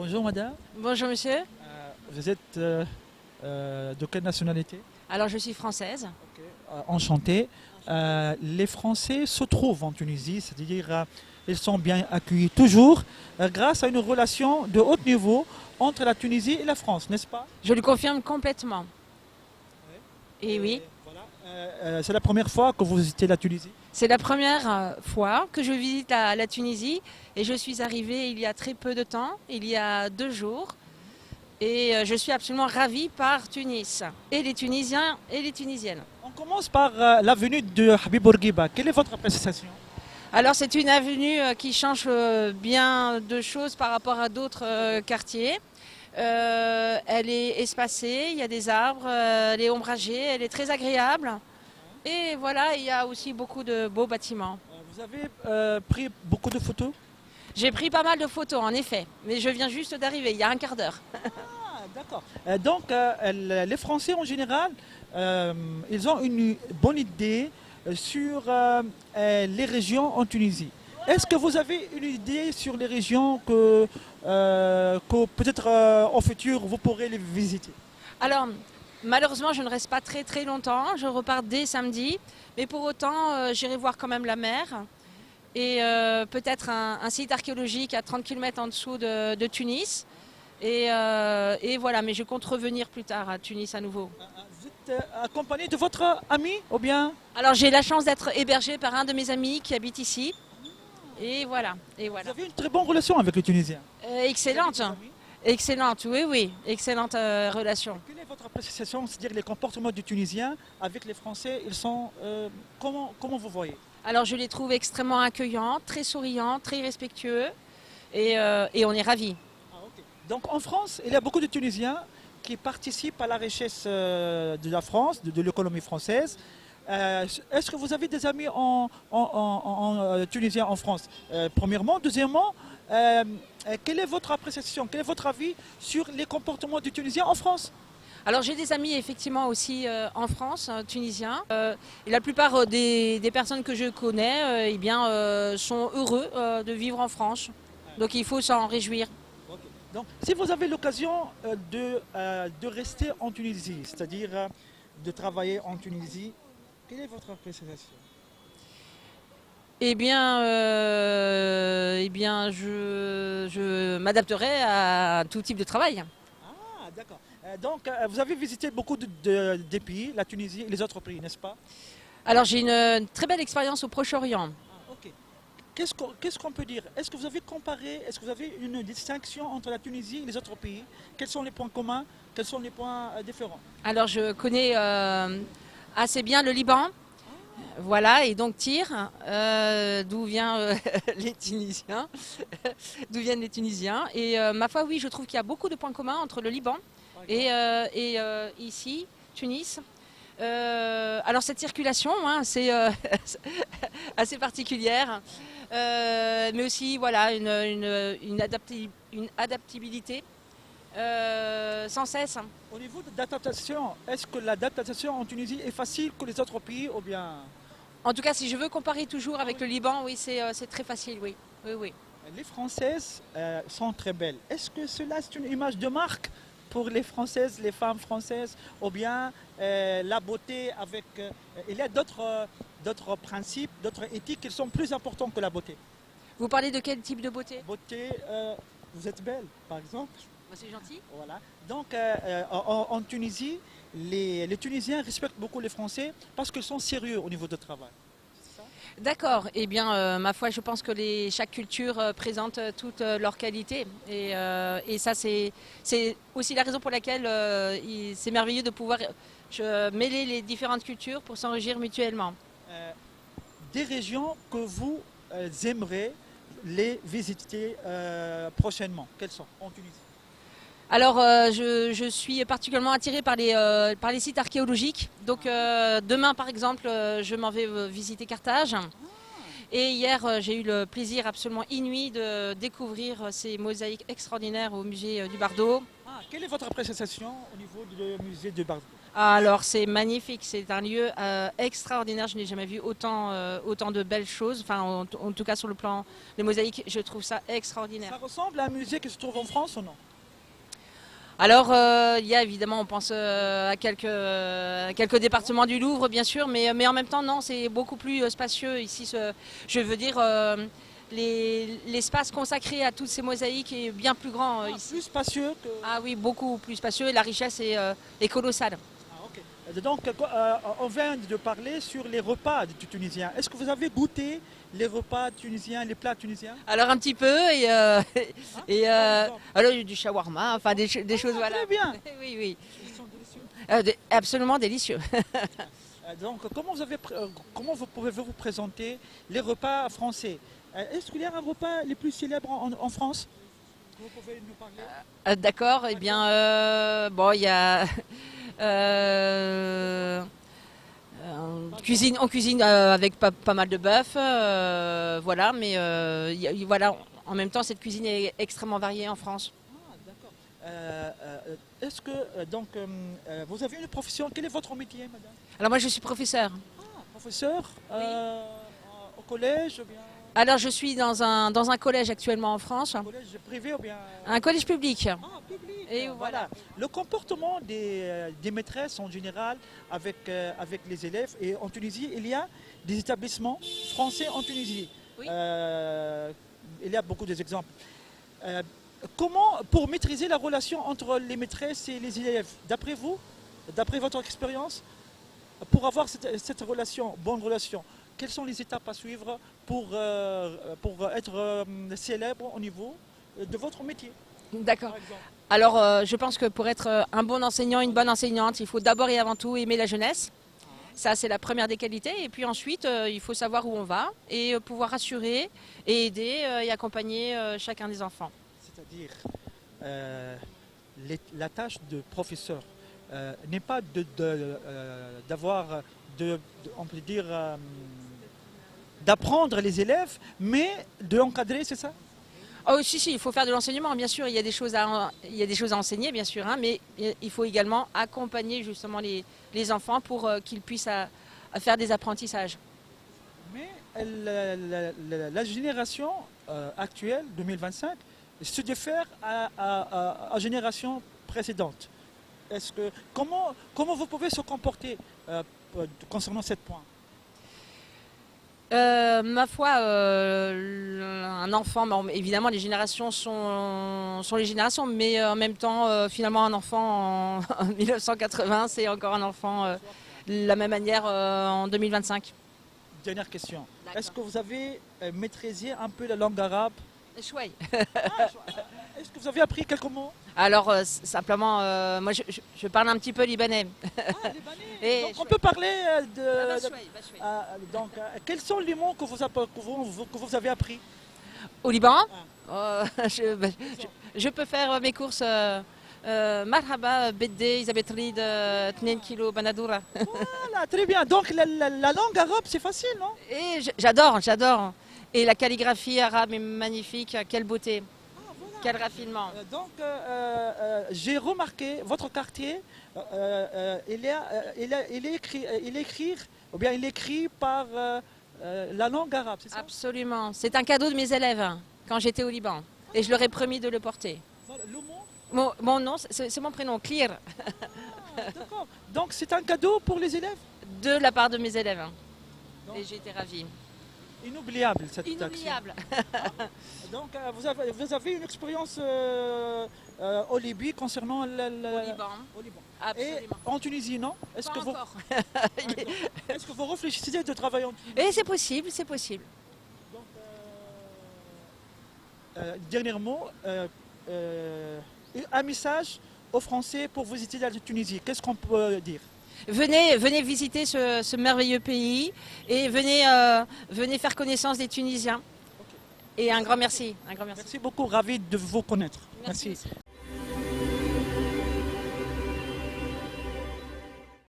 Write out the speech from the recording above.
Bonjour madame. Bonjour monsieur. Vous êtes de quelle nationalité? Alors je suis française. Ok. Enchanté. Les Français se trouvent en Tunisie, c'est-à-dire ils sont bien accueillis toujours grâce à une relation de haut niveau entre la Tunisie et la France, n'est-ce pas? Je le confirme complètement. Et oui, Voilà. C'est la première fois que vous visitez la Tunisie? c'est la première fois que je visite la Tunisie et je suis arrivée il y a très peu de temps, il y a 2 jours. Et je suis absolument ravie par Tunis et les Tunisiens et les Tunisiennes. On commence par l'avenue de Habib Bourguiba. Quelle est votre appréciation? Alors c'est une avenue qui change bien de choses par rapport à d'autres quartiers. Elle est espacée, il y a des arbres, elle est ombragée, elle est très agréable. Et voilà, il y a aussi beaucoup de beaux bâtiments. Vous avez pris beaucoup de photos? J'ai pris pas mal de photos en effet, mais je viens juste d'arriver, il y a un quart d'heure. Ah, d'accord. Donc, les Français en général, ils ont une bonne idée sur les régions en Tunisie. Est-ce que vous avez une idée sur les régions que peut-être au futur vous pourrez les visiter? Alors, malheureusement, je ne reste pas très très longtemps, je repars dès samedi, mais pour autant, j'irai voir quand même la mer et peut-être un site archéologique à 30 km en dessous de Tunis. Et voilà, mais je compte revenir plus tard à Tunis à nouveau. Vous êtes accompagné de votre ami ou bien? Alors j'ai la chance d'être hébergée par un de mes amis qui habite ici. Et voilà, et Vous voilà. avez une très bonne relation avec les Tunisiens? Excellente, Vous avez des amis? excellente, oui, oui, excellente relation. Quelle est votre appréciation, c'est-à-dire les comportements du Tunisien avec les Français, ils sont comment vous voyez? Alors je les trouve extrêmement accueillants, très souriants, très respectueux et on est ravis. Ah, ok. Donc en France, il y a beaucoup de Tunisiens qui participent à la richesse de la France, de l'économie française. Est-ce que vous avez des amis tunisiens en France? Premièrement. Deuxièmement, quelle est votre appréciation, quel est votre avis sur les comportements du Tunisien en France? Alors j'ai des amis effectivement aussi en France, tunisiens. Et la plupart des personnes que je connais eh bien, sont heureux de vivre en France. Donc il faut s'en réjouir. Ok. Donc, si vous avez l'occasion de rester en Tunisie, c'est-à-dire de travailler en Tunisie, quelle est votre appréciation? Eh bien, je m'adapterai à tout type de travail. Ah, d'accord. Donc, vous avez visité beaucoup des pays, la Tunisie et les autres pays, n'est-ce pas? Alors j'ai une très belle expérience au Proche-Orient. Ah, ok. Qu'est-ce qu'on peut dire? Est-ce que vous avez comparé, est-ce que vous avez une distinction entre la Tunisie et les autres pays? Quels sont les points communs? Quels sont les points différents? Alors je connais assez bien le Liban. Voilà, et donc Tyr, d'où viennent les Tunisiens, d'où viennent les Tunisiens. Et ma foi, oui, je trouve qu'il y a beaucoup de points communs entre le Liban Par exemple. et ici, Tunis. Alors cette circulation, hein, c'est assez particulière, mais aussi voilà une adaptabilité sans cesse. Au niveau de l'adaptation, est-ce que l'adaptation en Tunisie est facile que les autres pays ou bien? En tout cas, si je veux comparer toujours Ah avec oui. le Liban, oui, c'est très facile, oui. Oui, oui. Les Françaises sont très belles. Est-ce que cela c'est une image de marque pour les Françaises, les femmes françaises, ou bien la beauté avec... il y a d'autres principes, d'autres éthiques qui sont plus importants que la beauté. Vous parlez de quel type de beauté? Beauté, vous êtes belle, par exemple. Bah, c'est gentil. Voilà. Donc en Tunisie, les Tunisiens respectent beaucoup les Français parce qu'ils sont sérieux au niveau du travail. C'est ça? D'accord. Eh bien, ma foi, je pense que chaque culture présente toutes leurs qualités. Et ça, c'est aussi la raison pour laquelle c'est merveilleux de pouvoir mêler les différentes cultures pour s'enrichir mutuellement. Euh, des régions que vous aimeriez les visiter prochainement. Quelles sont en Tunisie? Alors, je suis particulièrement attirée par les sites archéologiques. Donc, demain, par exemple, je m'en vais visiter Carthage. Et hier, j'ai eu le plaisir absolument inouï de découvrir ces mosaïques extraordinaires au musée du Bardo. Ah, quelle est votre appréciation au niveau du musée de Bardo? Alors c'est magnifique, c'est un lieu extraordinaire, je n'ai jamais vu autant de belles choses, enfin en tout cas sur le plan des mosaïques, je trouve ça extraordinaire. Ça ressemble à un musée qui se trouve en France ou non? Alors il y a évidemment, on pense à quelques départements du Louvre bien sûr, mais en même temps non, c'est beaucoup plus spacieux ici, je veux dire l'espace consacré à toutes ces mosaïques est bien plus grand ici. Plus spacieux que... Ah oui, beaucoup plus spacieux et la richesse est colossale. Ah, ok. Donc, on vient de parler sur les repas du Tunisien. Est-ce que vous avez goûté les repas tunisiens, les plats tunisiens? Alors un petit peu alors du shawarma, enfin des choses voilà. Très bien. Oui, oui. Ils sont délicieux. Absolument délicieux. Donc, comment vous pouvez vous présenter les repas français? Est-ce qu'il y a un repas les plus célèbres en France? Vous pouvez nous parler? D'accord, eh bien, bon, il y a on cuisine avec pas mal de bœuf, voilà, mais voilà, en même temps, cette cuisine est extrêmement variée en France. Ah, d'accord. Est-ce que vous avez une profession? Quel est votre métier, madame? Alors moi, je suis professeure. Ah, professeur Oui. au collège ou bien Alors je suis dans un collège actuellement en France, collège privé ou bien un collège public. ah, public. Et voilà. Le comportement des maîtresses en général avec les élèves. Et en Tunisie, il y a des établissements français en Tunisie. Oui. Il y a beaucoup d'exemples. Comment, pour maîtriser la relation entre les maîtresses et les élèves, d'après vous, d'après votre expérience, pour avoir cette relation, bonne relation, quelles sont les étapes à suivre pour être célèbre au niveau de votre métier, D'accord. par exemple? Alors je pense que pour être un bon enseignant, une bonne enseignante, il faut d'abord et avant tout aimer la jeunesse. Ça, c'est la première des qualités. Et puis ensuite, il faut savoir où on va et pouvoir assurer et aider et accompagner chacun des enfants. C'est-à-dire, la tâche de professeur n'est pas d'avoir, on peut dire, d'apprendre les élèves, mais de encadrer, c'est ça? Oh, si, il faut faire de l'enseignement, bien sûr. Il y a des choses à enseigner, bien sûr, hein, mais il faut également accompagner justement les enfants pour qu'ils puissent à faire des apprentissages. Mais la génération actuelle, 2025, se diffère à la génération précédente. Comment vous pouvez se comporter concernant ce point? Ma foi, un enfant, bon, évidemment les générations sont les générations, mais en même temps, finalement un enfant en 1980, c'est encore un enfant de la même manière en 2025. Dernière question. D'accord. Est-ce que vous avez maîtrisé un peu la langue arabe? Chouette. Est-ce que vous avez appris quelques mots? Alors simplement, moi je parle un petit peu libanais. Ah, libanais. Et Donc on peut parler quels sont les mots que vous avez appris? Au Liban, je peux faire mes courses. Marhaba, Bedde, Isabeth Reed, 2 kilo Banadoura. Voilà, très bien. Donc la langue arabe, c'est facile, non? Et j'adore. Et la calligraphie arabe est magnifique, quelle beauté, quel raffinement. J'ai remarqué votre quartier, il est écrit par la langue arabe, c'est ça? Absolument, c'est un cadeau de mes élèves quand j'étais au Liban. Et je leur ai promis de le porter. Voilà, le mot? Mon nom, c'est mon prénom, Clear, Ah, d'accord. Donc c'est un cadeau pour les élèves? de la part de mes élèves. Donc, Et j'ai été ravie. inoubliable cette action. Inoubliable. Donc vous avez une expérience au Libye concernant Au Liban, au Liban. Et absolument. en Tunisie, non? Est-ce Pas que vous, encore. est-ce que vous réfléchissez de travailler en Tunisie? Et c'est possible. Donc, dernier mot, un message aux Français pour visiter la Tunisie. Qu'est-ce qu'on peut dire? Venez visiter ce merveilleux pays et venez faire connaissance des Tunisiens. Et un grand merci. Merci beaucoup, ravi de vous connaître. Merci.